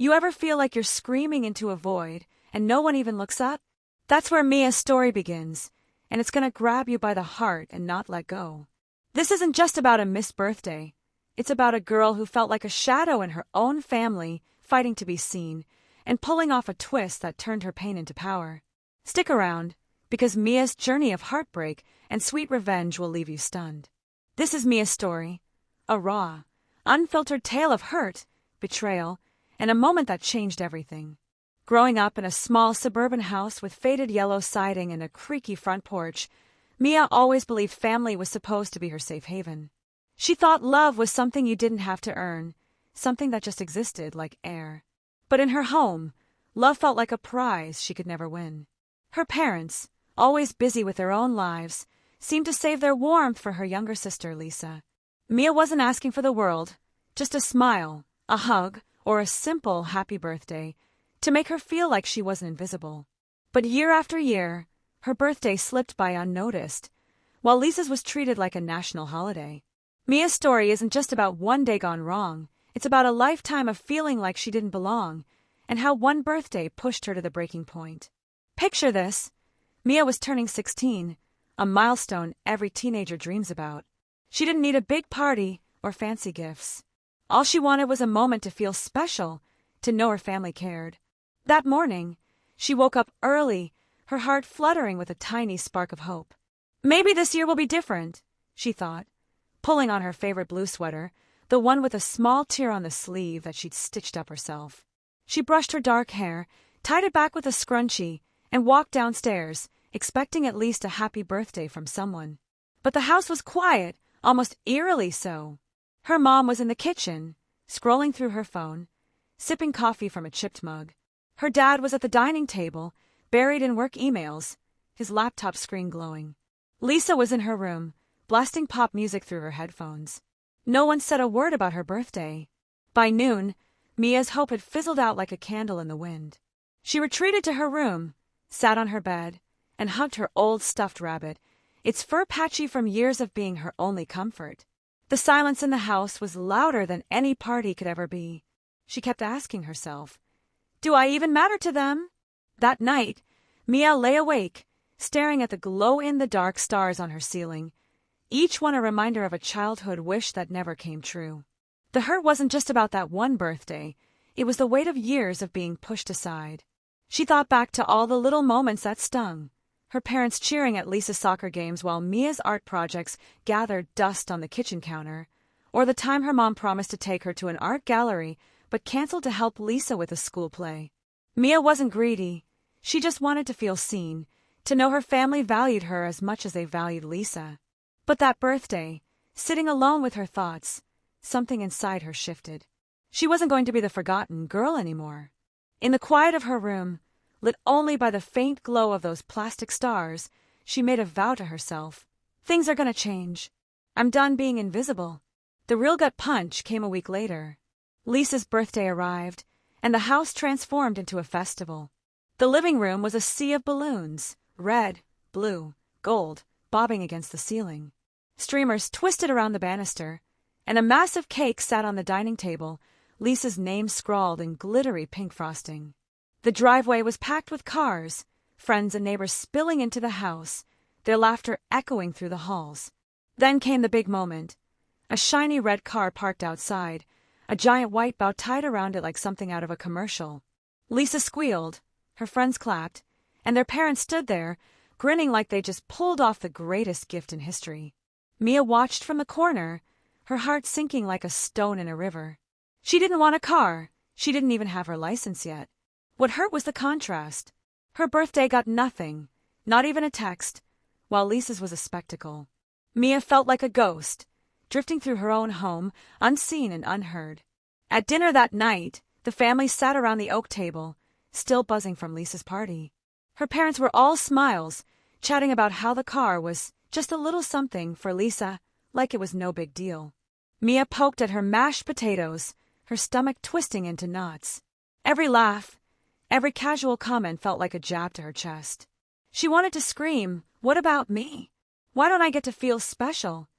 You ever feel like you're screaming into a void and no one even looks up? That's where Mia's story begins, and it's gonna grab you by the heart and not let go. This isn't just about a missed birthday. It's about a girl who felt like a shadow in her own family, fighting to be seen, and pulling off a twist that turned her pain into power. Stick around, because Mia's journey of heartbreak and sweet revenge will leave you stunned. This is Mia's story, a raw, unfiltered tale of hurt, betrayal, and a moment that changed everything. Growing up in a small suburban house with faded yellow siding and a creaky front porch, Mia always believed family was supposed to be her safe haven. She thought love was something you didn't have to earn, something that just existed like air. But in her home, love felt like a prize she could never win. Her parents, always busy with their own lives, seemed to save their warmth for her younger sister, Lisa. Mia wasn't asking for the world, just a smile, a hug, or a simple happy birthday to make her feel like she wasn't invisible. But year after year, her birthday slipped by unnoticed, while Lisa's was treated like a national holiday. Mia's story isn't just about one day gone wrong. It's about a lifetime of feeling like she didn't belong, and how one birthday pushed her to the breaking point. Picture this. Mia was turning 16, a milestone every teenager dreams about. She didn't need a big party or fancy gifts. All she wanted was a moment to feel special, to know her family cared. That morning, she woke up early, her heart fluttering with a tiny spark of hope. Maybe this year will be different, she thought, pulling on her favorite blue sweater, the one with a small tear on the sleeve that she'd stitched up herself. She brushed her dark hair, tied it back with a scrunchie, and walked downstairs, expecting at least a happy birthday from someone. But the house was quiet, almost eerily so. Her mom was in the kitchen, scrolling through her phone, sipping coffee from a chipped mug. Her dad was at the dining table, buried in work emails, his laptop screen glowing. Lisa was in her room, blasting pop music through her headphones. No one said a word about her birthday. By noon, Mia's hope had fizzled out like a candle in the wind. She retreated to her room, sat on her bed, and hugged her old stuffed rabbit, its fur patchy from years of being her only comfort. The silence in the house was louder than any party could ever be. She kept asking herself, "Do I even matter to them?" That night, Mia lay awake, staring at the glow-in-the-dark stars on her ceiling, each one a reminder of a childhood wish that never came true. The hurt wasn't just about that one birthday, it was the weight of years of being pushed aside. She thought back to all the little moments that stung, her parents cheering at Lisa's soccer games while Mia's art projects gathered dust on the kitchen counter, or the time her mom promised to take her to an art gallery but canceled to help Lisa with a school play. Mia wasn't greedy. She just wanted to feel seen, to know her family valued her as much as they valued Lisa. But that birthday, sitting alone with her thoughts, something inside her shifted. She wasn't going to be the forgotten girl anymore. In the quiet of her room, lit only by the faint glow of those plastic stars, she made a vow to herself. Things are gonna change. I'm done being invisible. The real gut punch came a week later. Lisa's birthday arrived, and the house transformed into a festival. The living room was a sea of balloons, red, blue, gold, bobbing against the ceiling. Streamers twisted around the banister, and a massive cake sat on the dining table, Lisa's name scrawled in glittery pink frosting. The driveway was packed with cars, friends and neighbors spilling into the house, their laughter echoing through the halls. Then came the big moment. A shiny red car parked outside, a giant white bow tied around it like something out of a commercial. Lisa squealed, her friends clapped, and their parents stood there, grinning like they just pulled off the greatest gift in history. Mia watched from the corner, her heart sinking like a stone in a river. She didn't want a car. She didn't even have her license yet. What hurt was the contrast. Her birthday got nothing, not even a text, while Lisa's was a spectacle. Mia felt like a ghost, drifting through her own home, unseen and unheard. At dinner that night, the family sat around the oak table, still buzzing from Lisa's party. Her parents were all smiles, chatting about how the car was just a little something for Lisa, like it was no big deal. Mia poked at her mashed potatoes, her stomach twisting into knots. Every laugh, every casual comment felt like a jab to her chest. She wanted to scream, "What about me? Why don't I get to feel special?"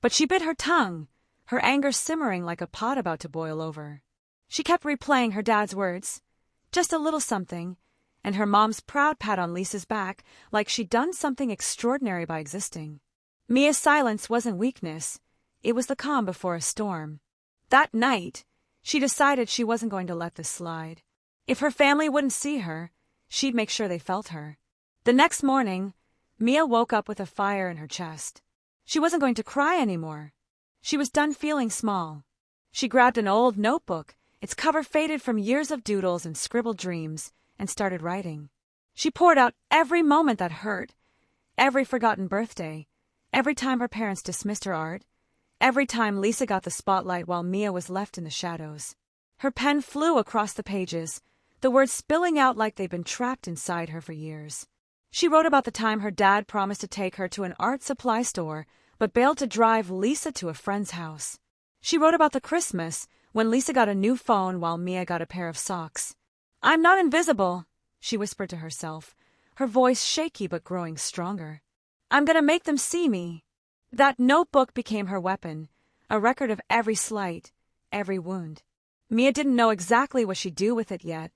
But she bit her tongue, her anger simmering like a pot about to boil over. She kept replaying her dad's words, just a little something, and her mom's proud pat on Lisa's back like she'd done something extraordinary by existing. Mia's silence wasn't weakness, it was the calm before a storm. That night, she decided she wasn't going to let this slide. If her family wouldn't see her, she'd make sure they felt her. The next morning, Mia woke up with a fire in her chest. She wasn't going to cry anymore. She was done feeling small. She grabbed an old notebook, its cover faded from years of doodles and scribbled dreams, and started writing. She poured out every moment that hurt, every forgotten birthday, every time her parents dismissed her art, every time Lisa got the spotlight while Mia was left in the shadows. Her pen flew across the pages, the words spilling out like they'd been trapped inside her for years. She wrote about the time her dad promised to take her to an art supply store, but bailed to drive Lisa to a friend's house. She wrote about the Christmas when Lisa got a new phone while Mia got a pair of socks. "I'm not invisible," she whispered to herself, her voice shaky but growing stronger. "I'm gonna make them see me." That notebook became her weapon, a record of every slight, every wound. Mia didn't know exactly what she'd do with it yet,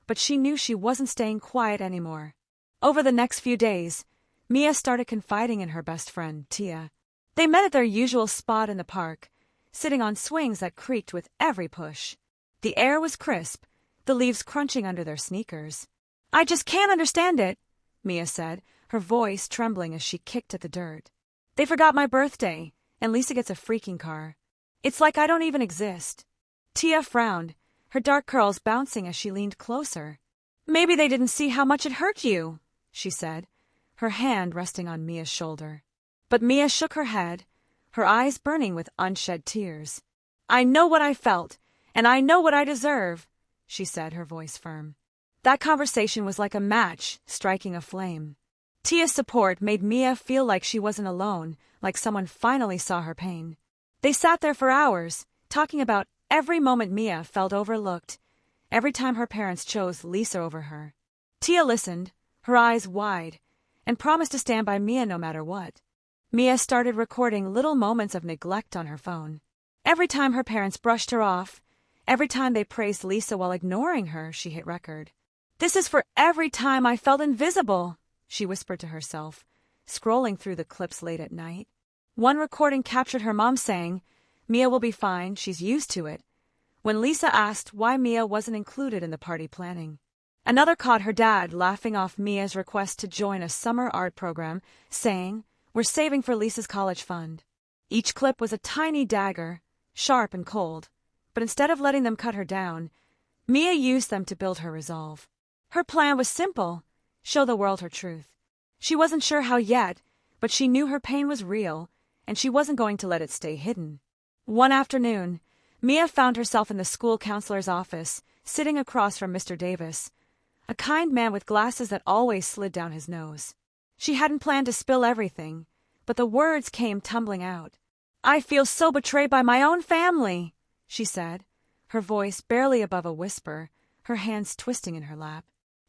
but she knew she wasn't staying quiet anymore. Over the next few days, Mia started confiding in her best friend, Tia. They met at their usual spot in the park, sitting on swings that creaked with every push. The air was crisp, the leaves crunching under their sneakers. "I just can't understand it," Mia said, her voice trembling as she kicked at the dirt. "They forgot my birthday, and Lisa gets a freaking car. It's like I don't even exist." Tia frowned, her dark curls bouncing as she leaned closer. "Maybe they didn't see how much it hurt you," she said, her hand resting on Mia's shoulder. But Mia shook her head, her eyes burning with unshed tears. "I know what I felt, and I know what I deserve," she said, her voice firm. That conversation was like a match striking a flame. Tia's support made Mia feel like she wasn't alone, like someone finally saw her pain. They sat there for hours, talking about every moment Mia felt overlooked, every time her parents chose Lisa over her. Tia listened, her eyes wide, and promised to stand by Mia no matter what. Mia started recording little moments of neglect on her phone. Every time her parents brushed her off, every time they praised Lisa while ignoring her, she hit record. "This is for every time I felt invisible," she whispered to herself, scrolling through the clips late at night. One recording captured her mom saying, "Mia will be fine, she's used to it," when Lisa asked why Mia wasn't included in the party planning. Another caught her dad laughing off Mia's request to join a summer art program, saying, "We're saving for Lisa's college fund." Each clip was a tiny dagger, sharp and cold, but instead of letting them cut her down, Mia used them to build her resolve. Her plan was simple: show the world her truth. She wasn't sure how yet, but she knew her pain was real, and she wasn't going to let it stay hidden. One afternoon, Mia found herself in the school counselor's office, sitting across from Mr. Davis, a kind man with glasses that always slid down his nose. She hadn't planned to spill everything, but the words came tumbling out. "I feel so betrayed by my own family," she said, her voice barely above a whisper, her hands twisting in her lap.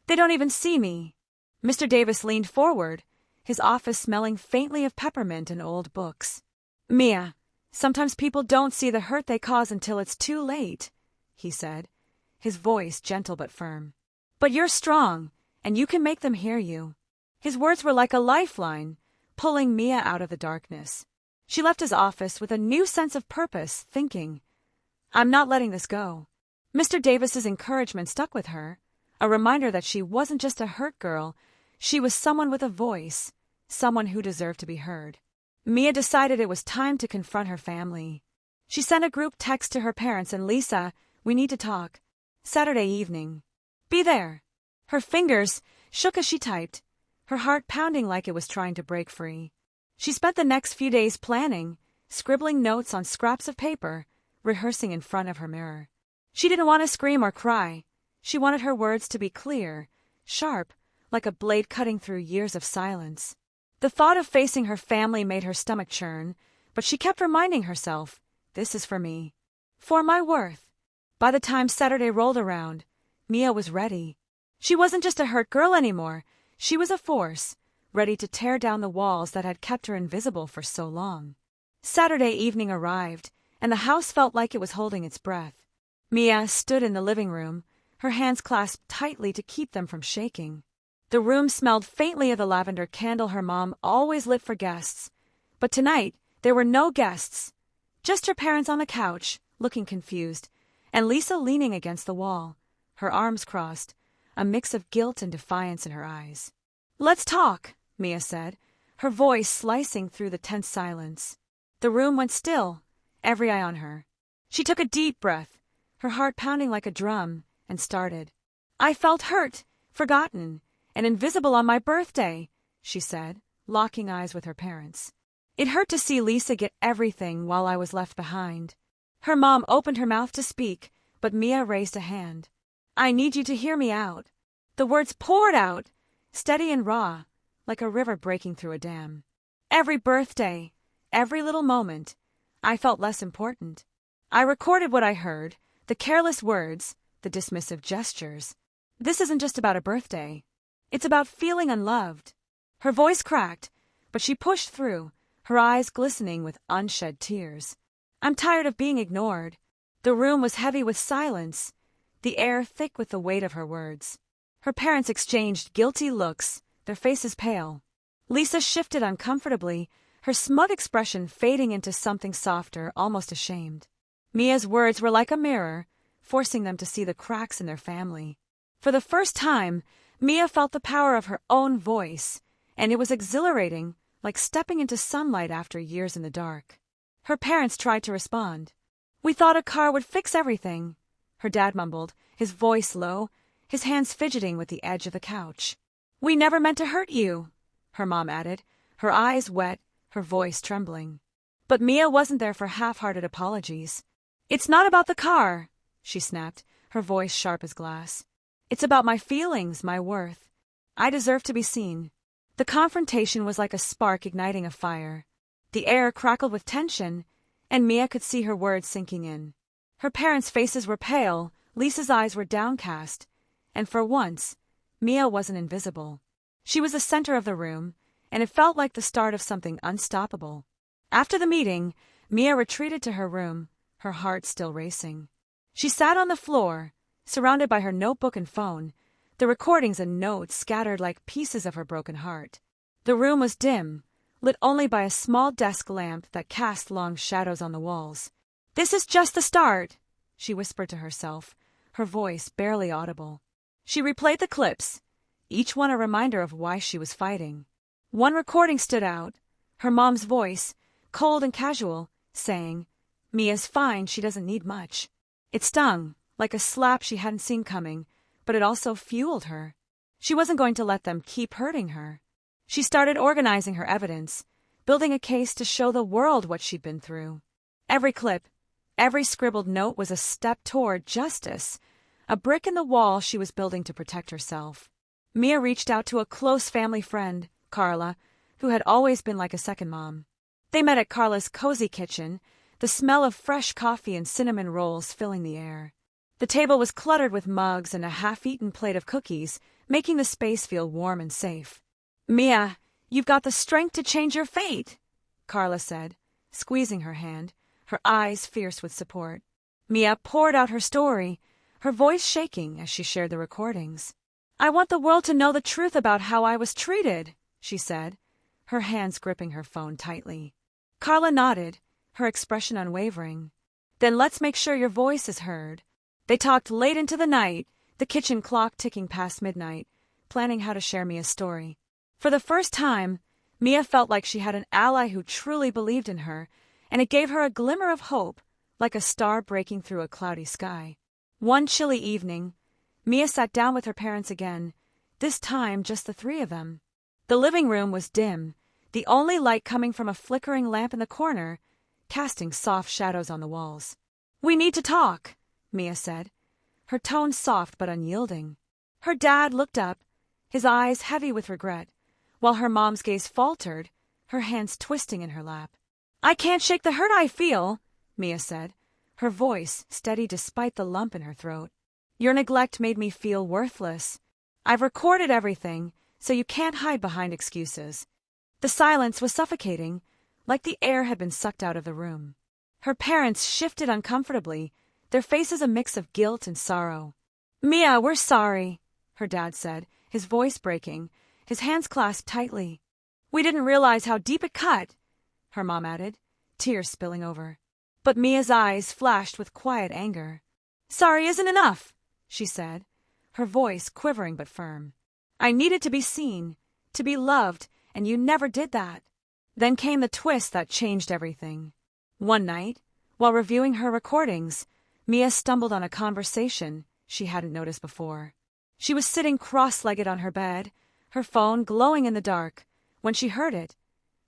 "They don't even see me." Mr. Davis leaned forward, his office smelling faintly of peppermint and old books. "Mia, sometimes people don't see the hurt they cause until it's too late," he said, his voice gentle but firm. "But you're strong, and you can make them hear you." His words were like a lifeline, pulling Mia out of the darkness. She left his office with a new sense of purpose, thinking, "I'm not letting this go." Mr. Davis's encouragement stuck with her, a reminder that she wasn't just a hurt girl, she was someone with a voice, someone who deserved to be heard. Mia decided it was time to confront her family. She sent a group text to her parents and Lisa, "We need to talk. Saturday evening. Be there." Her fingers shook as she typed, her heart pounding like it was trying to break free. She spent the next few days planning, scribbling notes on scraps of paper, rehearsing in front of her mirror. She didn't want to scream or cry. She wanted her words to be clear, sharp, like a blade cutting through years of silence. The thought of facing her family made her stomach churn, but she kept reminding herself, "This is for me. For my worth." By the time Saturday rolled around, Mia was ready. She wasn't just a hurt girl anymore. She was a force, ready to tear down the walls that had kept her invisible for so long. Saturday evening arrived, and the house felt like it was holding its breath. Mia stood in the living room, her hands clasped tightly to keep them from shaking. The room smelled faintly of the lavender candle her mom always lit for guests, but tonight there were no guests, just her parents on the couch, looking confused, and Lisa leaning against the wall, her arms crossed, a mix of guilt and defiance in her eyes. "Let's talk," Mia said, her voice slicing through the tense silence. The room went still, every eye on her. She took a deep breath, her heart pounding like a drum, and started. "I felt hurt, forgotten, and invisible on my birthday," she said, locking eyes with her parents. "It hurt to see Lisa get everything while I was left behind." Her mom opened her mouth to speak, but Mia raised a hand. "I need you to hear me out." The words poured out, steady and raw, like a river breaking through a dam. "Every birthday, every little moment, I felt less important. I recorded what I heard, the careless words, the dismissive gestures. This isn't just about a birthday. It's about feeling unloved." Her voice cracked, but she pushed through, her eyes glistening with unshed tears. "I'm tired of being ignored." The room was heavy with silence, the air thick with the weight of her words. Her parents exchanged guilty looks, their faces pale. Lisa shifted uncomfortably, her smug expression fading into something softer, almost ashamed. Mia's words were like a mirror, forcing them to see the cracks in their family. For the first time, Mia felt the power of her own voice, and it was exhilarating, like stepping into sunlight after years in the dark. Her parents tried to respond. "We thought a car would fix everything," her dad mumbled, his voice low, his hands fidgeting with the edge of the couch. "We never meant to hurt you," her mom added, her eyes wet, her voice trembling. But Mia wasn't there for half-hearted apologies. "It's not about the car," she snapped, her voice sharp as glass. "It's about my feelings, my worth. I deserve to be seen." The confrontation was like a spark igniting a fire. The air crackled with tension, and Mia could see her words sinking in. Her parents' faces were pale, Lisa's eyes were downcast, and for once, Mia wasn't invisible. She was the center of the room, and it felt like the start of something unstoppable. After the meeting, Mia retreated to her room, her heart still racing. She sat on the floor, surrounded by her notebook and phone, the recordings and notes scattered like pieces of her broken heart. The room was dim, lit only by a small desk lamp that cast long shadows on the walls. "This is just the start," she whispered to herself, her voice barely audible. She replayed the clips, each one a reminder of why she was fighting. One recording stood out, her mom's voice, cold and casual, saying, "Mia's fine, she doesn't need much." It stung, like a slap she hadn't seen coming, but it also fueled her. She wasn't going to let them keep hurting her. She started organizing her evidence, building a case to show the world what she'd been through. Every clip, every scribbled note was a step toward justice, a brick in the wall she was building to protect herself. Mia reached out to a close family friend, Carla, who had always been like a second mom. They met at Carla's cozy kitchen, the smell of fresh coffee and cinnamon rolls filling the air. The table was cluttered with mugs and a half-eaten plate of cookies, making the space feel warm and safe. "Mia, you've got the strength to change your fate," Carla said, squeezing her hand, her eyes fierce with support. Mia poured out her story, her voice shaking as she shared the recordings. "I want the world to know the truth about how I was treated," she said, her hands gripping her phone tightly. Carla nodded, her expression unwavering. "Then let's make sure your voice is heard." They talked late into the night, the kitchen clock ticking past midnight, planning how to share Mia's story. For the first time, Mia felt like she had an ally who truly believed in her, and it gave her a glimmer of hope, like a star breaking through a cloudy sky. One chilly evening, Mia sat down with her parents again, this time just the three of them. The living room was dim, the only light coming from a flickering lamp in the corner, casting soft shadows on the walls. "We need to talk," Mia said, her tone soft but unyielding. Her dad looked up, his eyes heavy with regret, while her mom's gaze faltered, her hands twisting in her lap. "I can't shake the hurt I feel," Mia said, her voice steady despite the lump in her throat. "Your neglect made me feel worthless. I've recorded everything, so you can't hide behind excuses." The silence was suffocating, like the air had been sucked out of the room. Her parents shifted uncomfortably, their faces a mix of guilt and sorrow. "Mia, we're sorry," her dad said, his voice breaking, his hands clasped tightly. "We didn't realize how deep it cut," her mom added, tears spilling over. But Mia's eyes flashed with quiet anger. "Sorry isn't enough," she said, her voice quivering but firm. "I needed to be seen, to be loved, and you never did that." Then came the twist that changed everything. One night, while reviewing her recordings, Mia stumbled on a conversation she hadn't noticed before. She was sitting cross-legged on her bed, her phone glowing in the dark, when she heard it.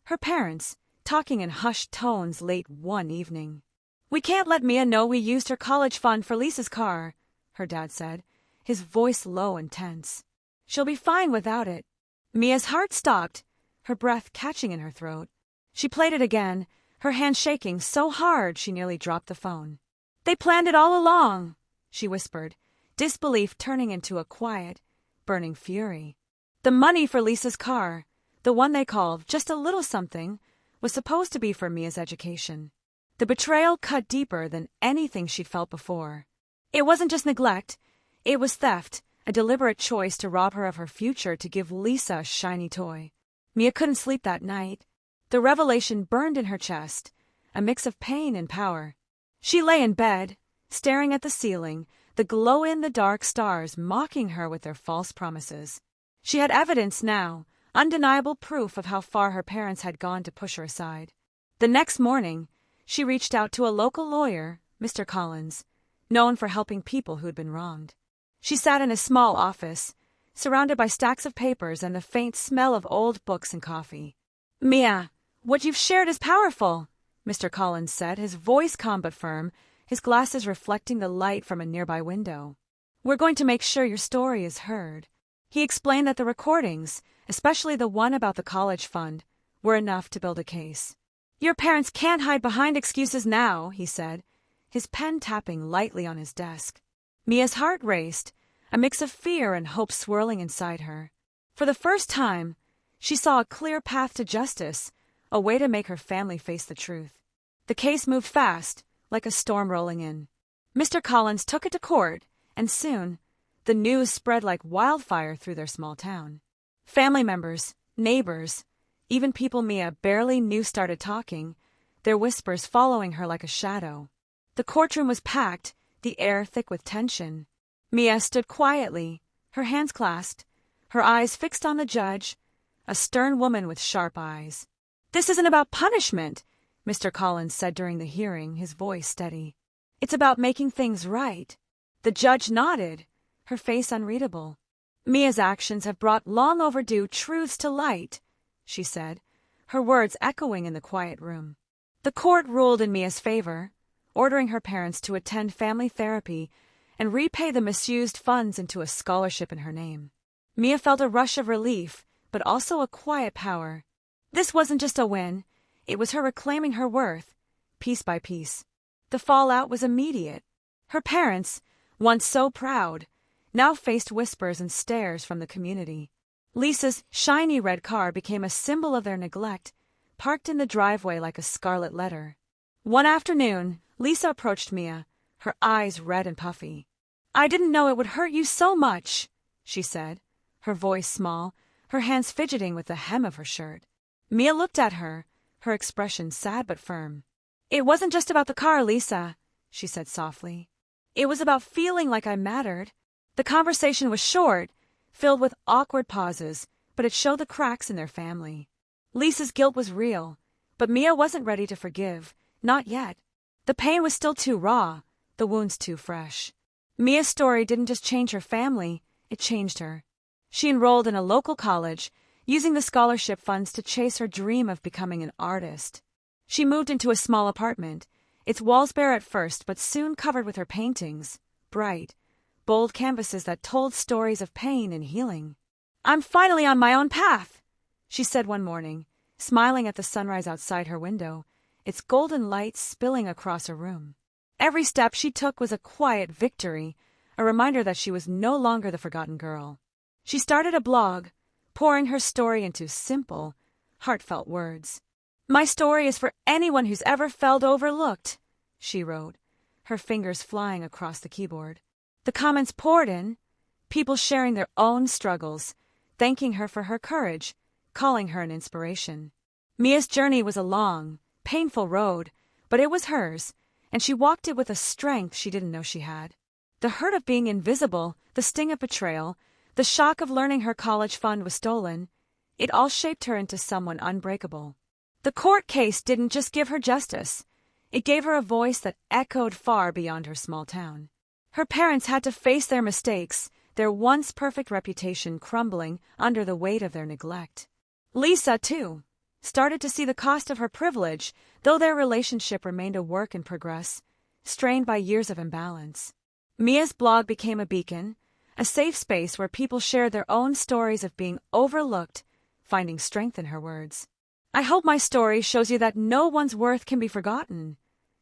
Her parents, talking in hushed tones late one evening. "We can't let Mia know we used her college fund for Lisa's car," her dad said, his voice low and tense. "She'll be fine without it." Mia's heart stopped, her breath catching in her throat. She played it again, her hand shaking so hard she nearly dropped the phone. "They planned it all along," she whispered, disbelief turning into a quiet, burning fury. The money for Lisa's car, the one they called just a little something, was supposed to be for Mia's education. The betrayal cut deeper than anything she'd felt before. It wasn't just neglect, it was theft, a deliberate choice to rob her of her future to give Lisa a shiny toy. Mia couldn't sleep that night. The revelation burned in her chest, a mix of pain and power. She lay in bed, staring at the ceiling, the glow-in-the-dark stars mocking her with their false promises. She had evidence now, undeniable proof of how far her parents had gone to push her aside. The next morning, she reached out to a local lawyer, Mr. Collins, known for helping people who'd been wronged. She sat in a small office, surrounded by stacks of papers and the faint smell of old books and coffee. "Mia, what you've shared is powerful," Mr. Collins said, his voice calm but firm, his glasses reflecting the light from a nearby window. "We're going to make sure your story is heard." He explained that the recordings, especially the one about the college fund, were enough to build a case. "Your parents can't hide behind excuses now," he said, his pen tapping lightly on his desk. Mia's heart raced, a mix of fear and hope swirling inside her. For the first time, she saw a clear path to justice, a way to make her family face the truth. The case moved fast, like a storm rolling in. Mr. Collins took it to court, and soon, the news spread like wildfire through their small town. Family members, neighbors, even people Mia barely knew started talking, their whispers following her like a shadow. The courtroom was packed, the air thick with tension. Mia stood quietly, her hands clasped, her eyes fixed on the judge, a stern woman with sharp eyes. "This isn't about punishment," Mr. Collins said during the hearing, his voice steady. "It's about making things right." The judge nodded, her face unreadable. "Mia's actions have brought long overdue truths to light," she said, her words echoing in the quiet room. The court ruled in Mia's favor, ordering her parents to attend family therapy and repay the misused funds into a scholarship in her name. Mia felt a rush of relief, but also a quiet power. This wasn't just a win, it was her reclaiming her worth, piece by piece. The fallout was immediate. Her parents, once so proud, now faced whispers and stares from the community. Lisa's shiny red car became a symbol of their neglect, parked in the driveway like a scarlet letter. One afternoon, Lisa approached Mia, her eyes red and puffy. "I didn't know it would hurt you so much," she said, her voice small, her hands fidgeting with the hem of her shirt. Mia looked at her, her expression sad but firm. "It wasn't just about the car, Lisa," she said softly. "It was about feeling like I mattered." The conversation was short, filled with awkward pauses, but it showed the cracks in their family. Lisa's guilt was real, but Mia wasn't ready to forgive, not yet. The pain was still too raw, the wounds too fresh. Mia's story didn't just change her family, it changed her. She enrolled in a local college, using the scholarship funds to chase her dream of becoming an artist. She moved into a small apartment, its walls bare at first but soon covered with her paintings, bright, bold canvases that told stories of pain and healing. "I'm finally on my own path," she said one morning, smiling at the sunrise outside her window, its golden light spilling across her room. Every step she took was a quiet victory, a reminder that she was no longer the forgotten girl. She started a blog, pouring her story into simple, heartfelt words. "My story is for anyone who's ever felt overlooked," she wrote, her fingers flying across the keyboard. The comments poured in, people sharing their own struggles, thanking her for her courage, calling her an inspiration. Mia's journey was a long, painful road, but it was hers, and she walked it with a strength she didn't know she had. The hurt of being invisible, the sting of betrayal, the shock of learning her college fund was stolen, it all shaped her into someone unbreakable. The court case didn't just give her justice. It gave her a voice that echoed far beyond her small town. Her parents had to face their mistakes, their once perfect reputation crumbling under the weight of their neglect. Lisa, too, started to see the cost of her privilege, though their relationship remained a work in progress, strained by years of imbalance. Mia's blog became a beacon, a safe space where people shared their own stories of being overlooked, finding strength in her words. "I hope my story shows you that no one's worth can be forgotten,"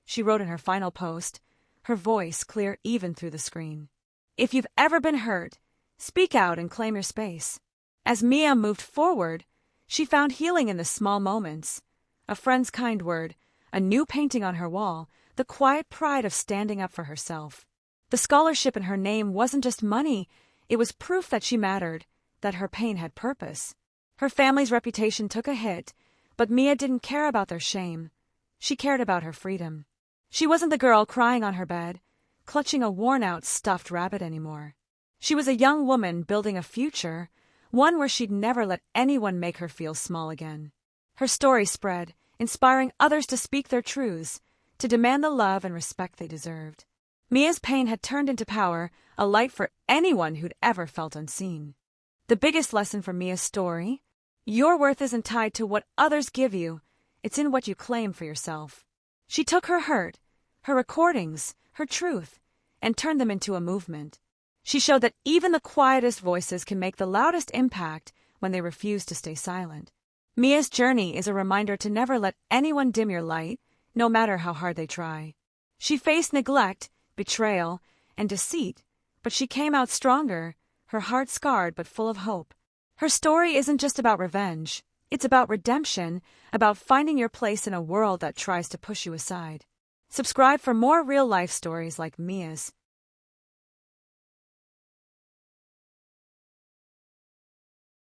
she wrote in her final post, her voice clear even through the screen. "If you've ever been hurt, speak out and claim your space." As Mia moved forward, she found healing in the small moments. A friend's kind word, a new painting on her wall, the quiet pride of standing up for herself. The scholarship in her name wasn't just money, it was proof that she mattered, that her pain had purpose. Her family's reputation took a hit, but Mia didn't care about their shame. She cared about her freedom. She wasn't the girl crying on her bed, clutching a worn-out stuffed rabbit anymore. She was a young woman building a future, one where she'd never let anyone make her feel small again. Her story spread, inspiring others to speak their truths, to demand the love and respect they deserved. Mia's pain had turned into power, a light for anyone who'd ever felt unseen. The biggest lesson from Mia's story: your worth isn't tied to what others give you, it's in what you claim for yourself. She took her hurt, her recordings, her truth, and turned them into a movement. She showed that even the quietest voices can make the loudest impact when they refuse to stay silent. Mia's journey is a reminder to never let anyone dim your light, no matter how hard they try. She faced neglect, betrayal, and deceit, but she came out stronger, her heart scarred but full of hope. Her story isn't just about revenge. It's about redemption, about finding your place in a world that tries to push you aside. Subscribe for more real-life stories like Mia's.